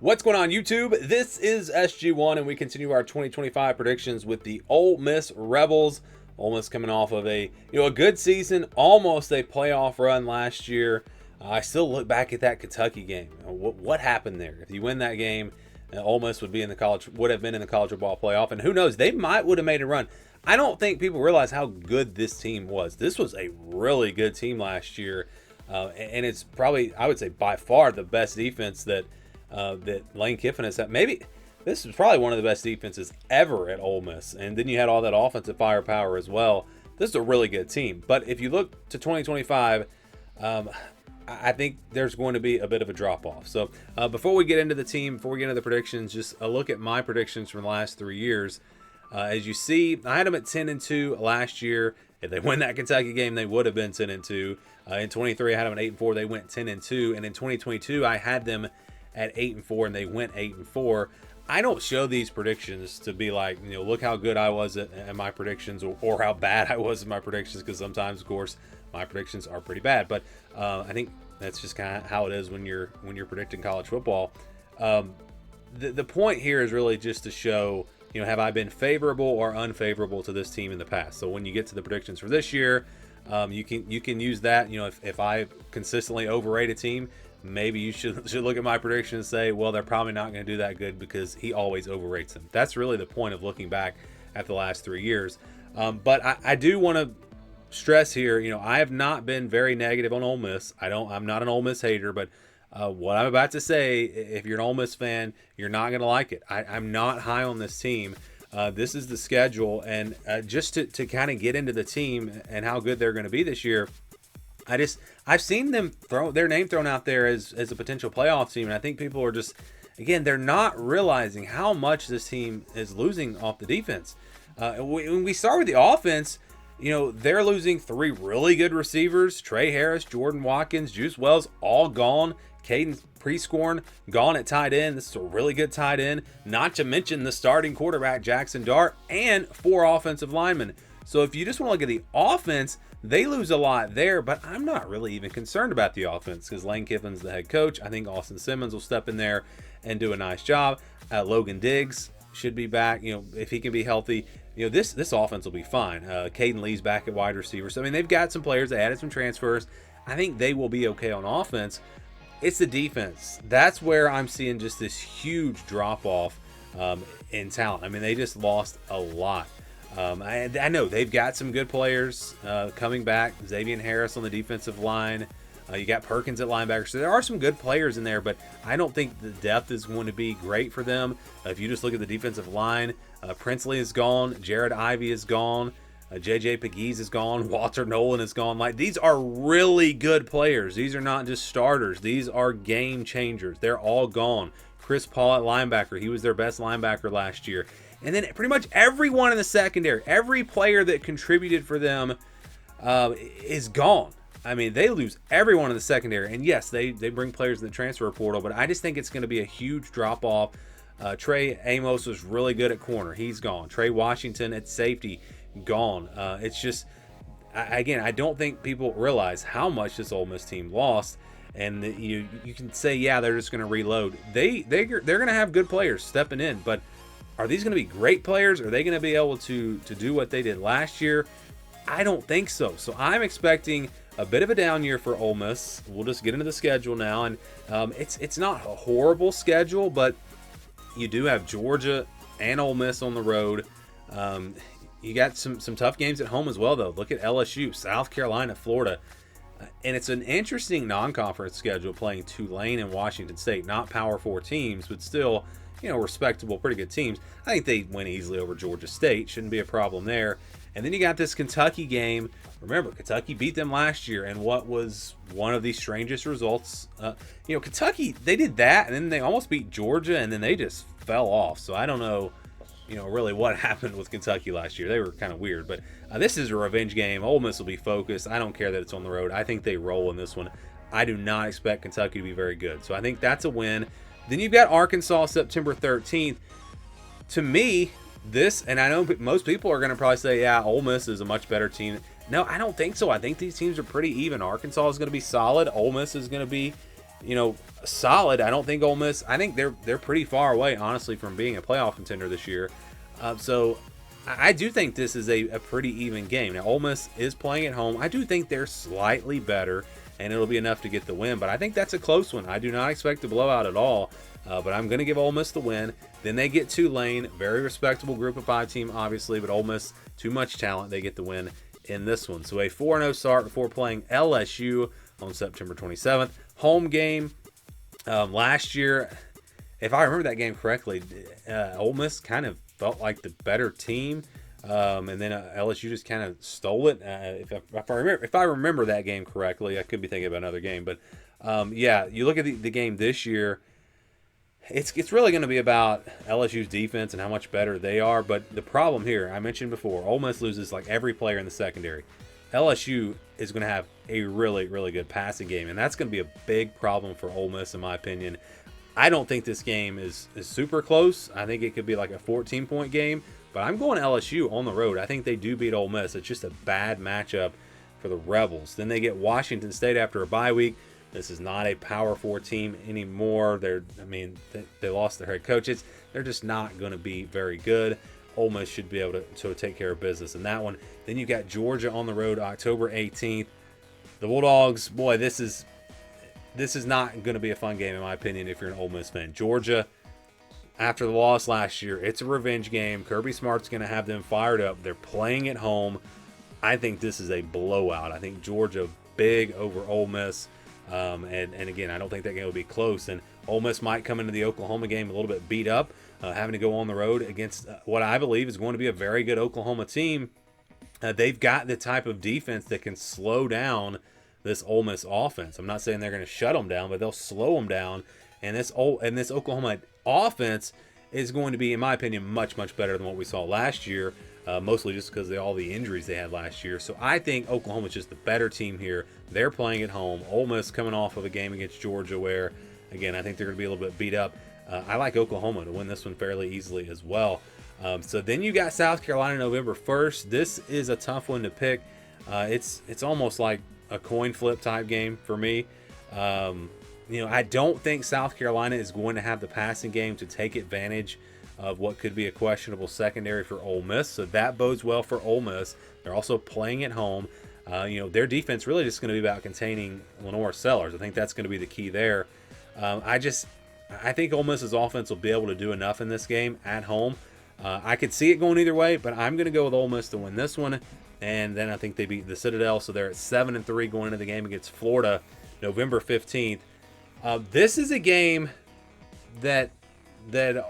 What's going on, YouTube? This is SG1, and we continue our 2025 predictions with the Ole Miss Rebels. Ole Miss coming off of a good season, almost a playoff run last year. I still look back at that Kentucky game. What happened there? If you win that game, Ole Miss would have been in the college football playoff, and who knows? They would have made a run. I don't think people realize how good this team was. This was a really good team last year, and it's probably, I would say, by far the best defense that Lane Kiffin has had. Maybe this is probably one of the best defenses ever at Ole Miss. And then you had all that offensive firepower as well. This is a really good team. But if you look to 2025, I think there's going to be a bit of a drop-off. So before we get into the team, before we get into the predictions, just a look at my predictions from the last 3 years. As you see, I had them at 10-2 last year. If they win that Kentucky game, they would have been 10-2. In 23, I had them at 8-4. They went 10-2. And in 2022, I had them at 8-4, and they went 8-4. I don't show these predictions to be like, look how good I was at my predictions, or how bad I was at my predictions, because sometimes, of course, my predictions are pretty bad. But I think that's just kind of how it is when you're predicting college football. The point here is really just to show, have I been favorable or unfavorable to this team in the past? So when you get to the predictions for this year, you can use that. If I consistently overrate a team, maybe you should look at my prediction and say, well, they're probably not going to do that good because he always overrates them. That's really the point of looking back at the last 3 years. But I do want to stress here, I have not been very negative on Ole Miss. I'm not an Ole Miss hater, but what I'm about to say, if you're an Ole Miss fan, you're not going to like it. I'm not high on this team. This is the schedule, and just to kind of get into the team and how good they're going to be this year, I've seen them throw their name thrown out there as a potential playoff team, and I think people are just, again, they're not realizing how much this team is losing off the defense. When we start with the offense, they're losing 3 really good receivers: Trey Harris, Jordan Watkins, Juice Wells, all gone. Caden Prescorn gone at tight end. This is a really good tight end, not to mention the starting quarterback Jackson Dart, and 4 offensive linemen. So if you just want to look at the offense, they lose a lot there, but I'm not really even concerned about the offense because Lane Kiffin's the head coach. I think Austin Simmons will step in there and do a nice job. Logan Diggs should be back, if he can be healthy. This offense will be fine. Caden Lee's back at wide receiver. So, they've got some players. They added some transfers. I think they will be okay on offense. It's the defense. That's where I'm seeing just this huge drop-off in talent. They just lost a lot. I know they've got some good players coming back. Xavier Harris on the defensive line. You got Perkins at linebacker. So there are some good players in there, but I don't think the depth is going to be great for them. If you just look at the defensive line, Princely is gone. Jared Ivey is gone. J.J. Pegues is gone. Walter Nolan is gone. These are really good players. These are not just starters. These are game changers. They're all gone. Chris Paul at linebacker. He was their best linebacker last year. And then pretty much everyone in the secondary, every player that contributed for them is gone. They lose everyone in the secondary. And yes, they bring players in the transfer portal, but I just think it's going to be a huge drop-off. Trey Amos was really good at corner. He's gone. Trey Washington at safety, gone. It's just, again, I don't think people realize how much this Ole Miss team lost. And you can say, yeah, they're just going to reload. They're going to have good players stepping in, but are these going to be great players? Are they going to be able to do what they did last year? I don't think so. So I'm expecting a bit of a down year for Ole Miss. We'll just get into the schedule now, and it's not a horrible schedule, but you do have Georgia and Ole Miss on the road. You got some tough games at home as well, though. Look at LSU, South Carolina, Florida. And it's an interesting non-conference schedule, playing Tulane and Washington State. Not Power 4 teams, but still, respectable, pretty good teams. I think they win easily over Georgia State. Shouldn't be a problem there. And then you got this Kentucky game. Remember, Kentucky beat them last year, and what was one of the strangest results. Kentucky, they did that, and then they almost beat Georgia, and then they just fell off. So I don't know, really what happened with Kentucky last year. They were kind of weird. But this is a revenge game. Ole Miss will be focused. I don't care that it's on the road. I think they roll in this one. I do not expect Kentucky to be very good. So I think that's a win. Then you've got Arkansas September 13th. To me, this, and I know most people are going to probably say, yeah, Ole Miss is a much better team. No, I don't think so. I think these teams are pretty even. Arkansas is going to be solid. Ole Miss is going to be solid. I don't think Ole Miss. I think they're pretty far away, honestly, from being a playoff contender this year. So I do think this is a pretty even game. Now, Ole Miss is playing at home. I do think they're slightly better, and it'll be enough to get the win. But I think that's a close one. I do not expect a blowout at all. But I'm going to give Ole Miss the win. Then they get Tulane, very respectable group of 5 team, obviously, but Ole Miss, too much talent. They get the win in this one. So a 4-0 start before playing LSU on September 27th. Home game. Last year, if I remember that game correctly, Ole Miss kind of felt like the better team, and then LSU just kind of stole it. If I remember that game correctly, I could be thinking about another game, but yeah, you look at the game this year. It's really going to be about LSU's defense and how much better they are. But the problem here, I mentioned before, Ole Miss loses like every player in the secondary. LSU is going to have a really, really good passing game, and that's going to be a big problem for Ole Miss, in my opinion. I don't think this game is super close. I think it could be like a 14-point game, but I'm going LSU on the road. I think they do beat Ole Miss. It's just a bad matchup for the Rebels. Then they get Washington State after a bye week. This is not a Power 4 team anymore. They lost their head coaches. They're just not going to be very good. Ole Miss should be able to take care of business in that one. Then you got Georgia on the road October 18th. The Bulldogs, boy, this is not going to be a fun game in my opinion if you're an Ole Miss fan. Georgia, after the loss last year, it's a revenge game. Kirby Smart's going to have them fired up. They're playing at home. I think this is a blowout. I think Georgia big over Ole Miss. And again, I don't think that game will be close. And Ole Miss might come into the Oklahoma game a little bit beat up, having to go on the road against what I believe is going to be a very good Oklahoma team. They've got the type of defense that can slow down this Ole Miss offense. I'm not saying they're going to shut them down, but they'll slow them down. And this Oklahoma offense is going to be, in my opinion, much, much better than what we saw last year. Mostly just because of all the injuries they had last year. So I think Oklahoma's just the better team here. They're playing at home. Ole Miss coming off of a game against Georgia where, again, I think they're going to be a little bit beat up. I like Oklahoma to win this one fairly easily as well. So then you got South Carolina November 1st. This is a tough one to pick. It's almost like a coin flip type game for me. I don't think South Carolina is going to have the passing game to take advantage of what could be a questionable secondary for Ole Miss. So that bodes well for Ole Miss. They're also playing at home. Their defense really just going to be about containing Lenore Sellers. I think that's going to be the key there. I think Ole Miss's offense will be able to do enough in this game at home. I could see it going either way, but I'm going to go with Ole Miss to win this one. And then I think they beat the Citadel, so they're at 7-3 going into the game against Florida, November 15th. This is a game that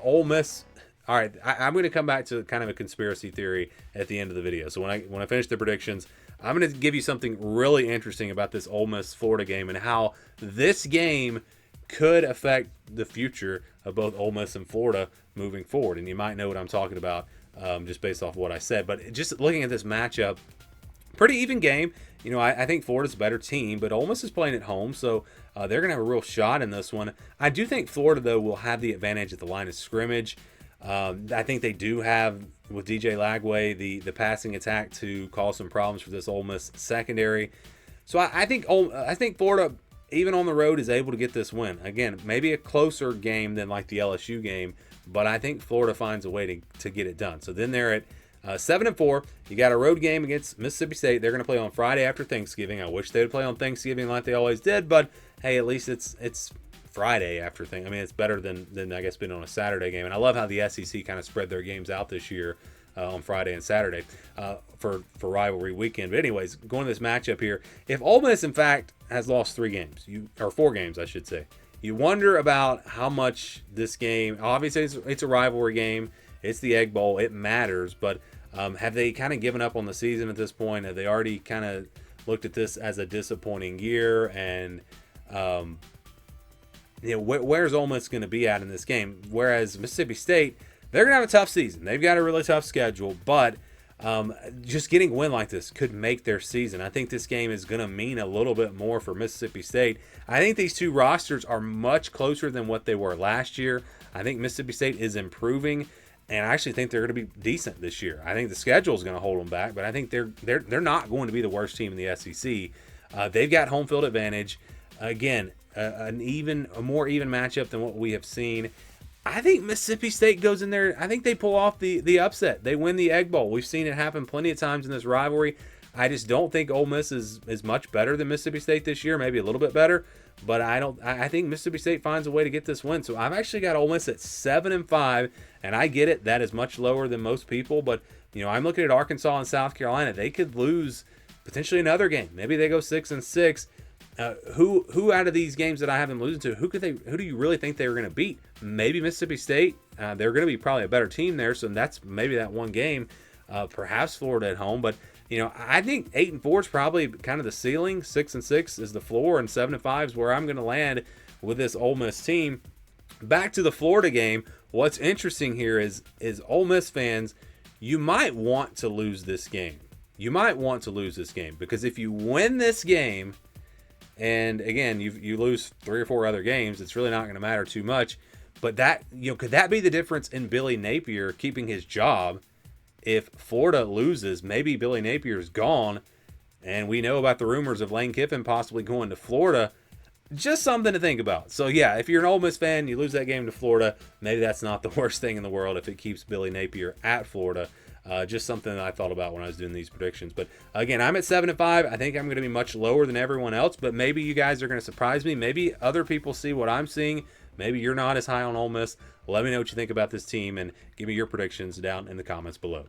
Ole Miss. All right, I'm going to come back to kind of a conspiracy theory at the end of the video. So when I finish the predictions, I'm going to give you something really interesting about this Ole Miss Florida game and how this game could affect the future of both Ole Miss and Florida moving forward. And you might know what I'm talking about just based off what I said. But just looking at this matchup, pretty even game. I think Florida's a better team, but Ole Miss is playing at home, so they're going to have a real shot in this one. I do think Florida, though, will have the advantage at the line of scrimmage. I think they do have, with DJ Lagway, the passing attack to cause some problems for this Ole Miss secondary. So I think Florida, even on the road, is able to get this win. Again, maybe a closer game than like the LSU game, but I think Florida finds a way to get it done. So then they're at 7-4. You got a road game against Mississippi State. They're going to play on Friday after Thanksgiving. I wish they would play on Thanksgiving like they always did, but hey, at least it's Friday after thing. I mean, it's better than I guess being on a Saturday game. And I love how the SEC kind of spread their games out this year on Friday and Saturday for rivalry weekend. But anyways, going to this matchup here, if Ole Miss in fact has lost 4 games, I should say, you wonder about how much this game. Obviously, it's a rivalry game. It's the Egg Bowl. It matters. But have they kind of given up on the season at this point? Have they already kind of looked at this as a disappointing year? And where's Ole Miss going to be at in this game? Whereas Mississippi State, they're going to have a tough season. They've got a really tough schedule, but just getting a win like this could make their season. I think this game is going to mean a little bit more for Mississippi State. I think these two rosters are much closer than what they were last year. I think Mississippi State is improving, and I actually think they're going to be decent this year. I think the schedule is going to hold them back, but I think they're not going to be the worst team in the SEC. They've got home field advantage. Again, a more even matchup than what we have seen. I think Mississippi State goes in there. I think they pull off the upset. They win the Egg Bowl. We've seen it happen plenty of times in this rivalry. I just don't think Ole Miss is much better than Mississippi State this year. Maybe a little bit better, but I think Mississippi State finds a way to get this win. So I've actually got Ole Miss at 7-5, and I get it. That is much lower than most people, but I'm looking at Arkansas and South Carolina. They could lose potentially another game. Maybe they go 6-6. Who out of these games that I have them losing to, who do you really think they were going to beat? Maybe Mississippi State. They're going to be probably a better team there, so that's maybe that one game. Perhaps Florida at home, but I think 8-4 is probably kind of the ceiling. 6-6 is the floor, and 7-5 is where I'm going to land with this Ole Miss team. Back to the Florida game. What's interesting here is Ole Miss fans, you might want to lose this game. You might want to lose this game because if you win this game, and again you lose 3 or 4 other games, it's really not going to matter too much. But that could that be the difference in Billy Napier keeping his job? If Florida loses, maybe Billy Napier's gone, and we know about the rumors of Lane Kiffin possibly going to Florida. Just something to think about. So yeah, if you're an Ole Miss fan, you lose that game to Florida, maybe that's not the worst thing in the world if it keeps Billy Napier at Florida. Just something that I thought about when I was doing these predictions. But again, I'm at 7-5. I think I'm going to be much lower than everyone else, but maybe you guys are going to surprise me. Maybe other people see what I'm seeing. Maybe you're not as high on Ole Miss. Let me know what you think about this team and give me your predictions down in the comments below.